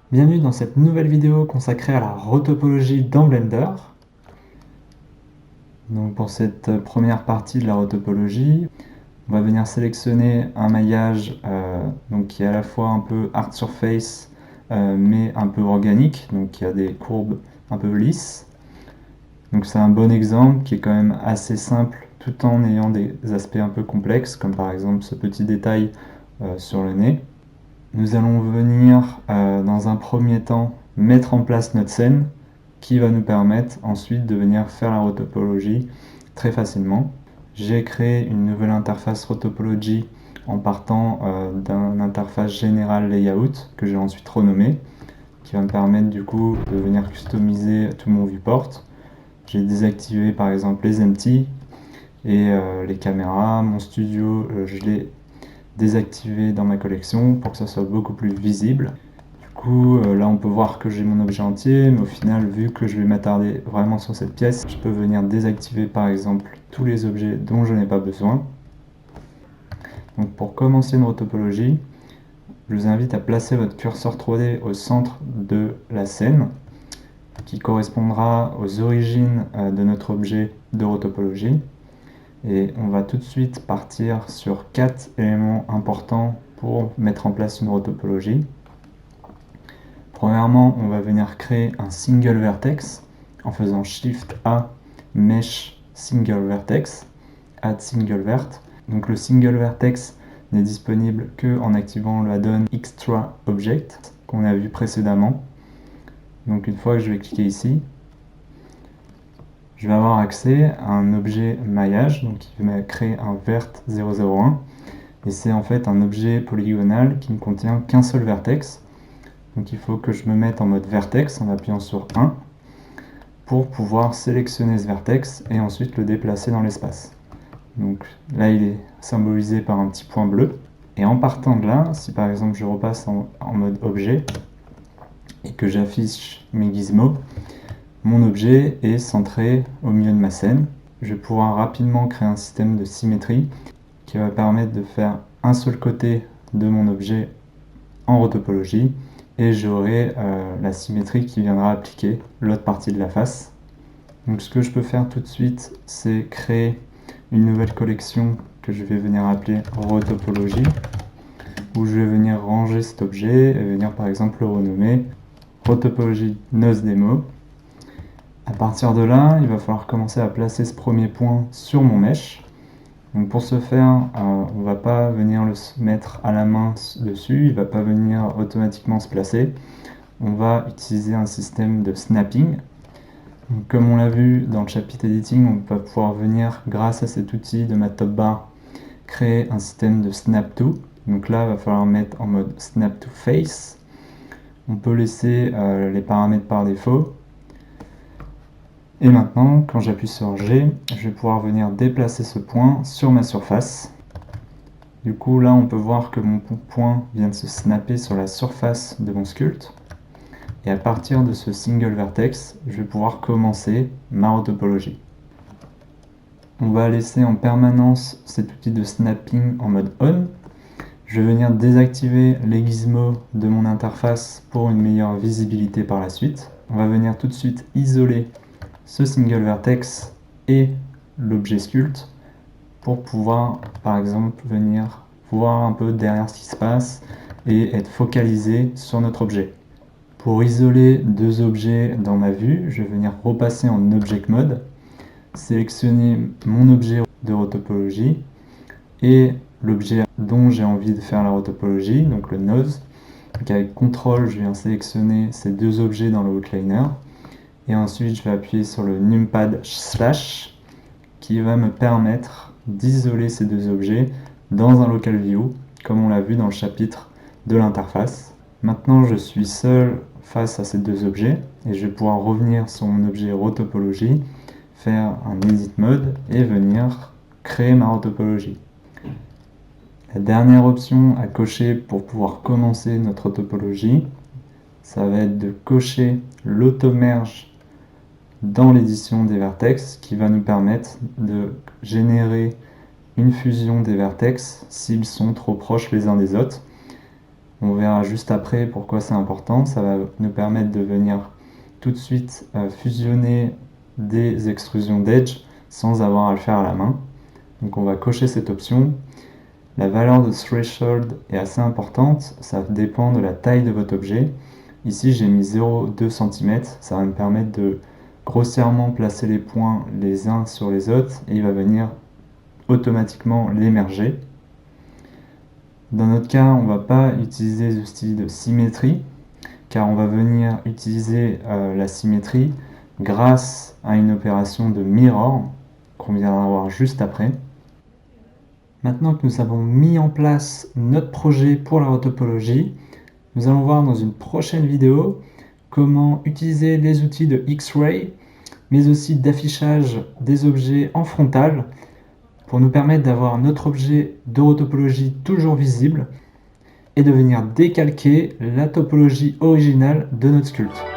Bienvenue dans cette nouvelle vidéo consacrée à la rotopologie dans Blender. Donc pour cette première partie de la rotopologie, on va venir sélectionner un maillage qui est à la fois un peu hard surface mais un peu organique, donc qui a des courbes un peu lisses. Donc c'est un bon exemple qui est quand même assez simple tout en ayant des aspects un peu complexes, comme par exemple ce petit détail sur le nez. Nous allons venir dans un premier temps mettre en place notre scène qui va nous permettre ensuite de venir faire la rotopologie très facilement. J'ai créé une nouvelle interface rotopologie en partant d'un interface générale layout que j'ai ensuite renommé, qui va me permettre du coup de venir customiser tout mon viewport. J'ai désactivé par exemple les empty et les caméras. Mon studio, je l'ai désactivé dans ma collection pour que ça soit beaucoup plus visible. Du coup, là on peut voir que j'ai mon objet entier, mais au final, vu que je vais m'attarder vraiment sur cette pièce, je peux venir désactiver par exemple tous les objets dont je n'ai pas besoin. Donc pour commencer une rotopologie, je vous invite à placer votre curseur 3D au centre de la scène, qui correspondra aux origines de notre objet de rotopologie. Et on va tout de suite partir sur 4 éléments importants pour mettre en place une rotopologie. Premièrement, on va venir créer un single vertex en faisant Shift A, Mesh Single Vertex, Add Single Vert. Donc le single vertex n'est disponible que en activant l'add-on Extra Object qu'on a vu précédemment. Donc une fois que je vais cliquer ici, je vais avoir accès à un objet maillage, donc qui va créer un vert 001. Et c'est en fait un objet polygonal qui ne contient qu'un seul vertex. Donc il faut que je me mette en mode vertex en appuyant sur 1 pour pouvoir sélectionner ce vertex et ensuite le déplacer dans l'espace. Donc là il est symbolisé par un petit point bleu. Et en partant de là, si par exemple je repasse en mode objet et que j'affiche mes gizmos, mon objet est centré au milieu de ma scène. Je vais pouvoir rapidement créer un système de symétrie qui va permettre de faire un seul côté de mon objet en rotopologie et j'aurai la symétrie qui viendra appliquer l'autre partie de la face. Donc ce que je peux faire tout de suite, c'est créer une nouvelle collection que je vais venir appeler rotopologie, où je vais venir ranger cet objet et venir par exemple le renommer rotopologie nose demo. À partir de là, il va falloir commencer à placer ce premier point sur mon mesh. Donc pour ce faire, on ne va pas venir le mettre à la main dessus, il ne va pas venir automatiquement se placer. On va utiliser un système de snapping. Donc, comme on l'a vu dans le chapitre editing, on va pouvoir venir, grâce à cet outil de ma top bar, créer un système de snap to. Donc là, il va falloir mettre en mode snap to face. On peut laisser les paramètres par défaut. Et maintenant, quand j'appuie sur G, je vais pouvoir venir déplacer ce point sur ma surface. Du coup, là, on peut voir que mon point vient de se snapper sur la surface de mon sculpte. Et à partir de ce single vertex, je vais pouvoir commencer ma rotopologie. On va laisser en permanence cet outil de snapping en mode on. Je vais venir désactiver les gizmos de mon interface pour une meilleure visibilité par la suite. On va venir tout de suite isoler ce single vertex et l'objet sculpt pour pouvoir par exemple venir voir un peu derrière ce qui se passe et être focalisé sur notre objet. Pour isoler deux objets dans ma vue, je vais venir repasser en Object Mode, sélectionner mon objet de rotopologie et l'objet dont j'ai envie de faire la rotopologie, donc le nose. Donc avec CTRL, je viens sélectionner ces deux objets dans le outliner et ensuite je vais appuyer sur le numpad slash qui va me permettre d'isoler ces deux objets dans un local view, comme on l'a vu dans le chapitre de l'interface. Maintenant, je suis seul face à ces deux objets et je vais pouvoir revenir sur mon objet rotopologie, faire un edit mode et venir créer ma rotopologie. La dernière option à cocher pour pouvoir commencer notre rotopologie, ça va être de cocher l'auto-merge dans l'édition des vertex qui va nous permettre de générer une fusion des vertex s'ils sont trop proches les uns des autres. On verra juste après pourquoi c'est important. Ça va nous permettre de venir tout de suite fusionner des extrusions d'edge sans avoir à le faire à la main. Donc on va cocher cette option. La valeur de threshold est assez importante, ça dépend de la taille de votre objet. Ici j'ai mis 0,2 cm, ça va me permettre de grossièrement placer les points les uns sur les autres et il va venir automatiquement les merger. Dans notre cas, on ne va pas utiliser les outils de symétrie, car on va venir utiliser la symétrie grâce à une opération de mirror qu'on viendra voir juste après. Maintenant que nous avons mis en place notre projet pour la retopologie, nous allons voir dans une prochaine vidéo comment utiliser les outils de X-Ray, mais aussi d'affichage des objets en frontal pour nous permettre d'avoir notre objet de retopologie toujours visible et de venir décalquer la topologie originale de notre sculpte.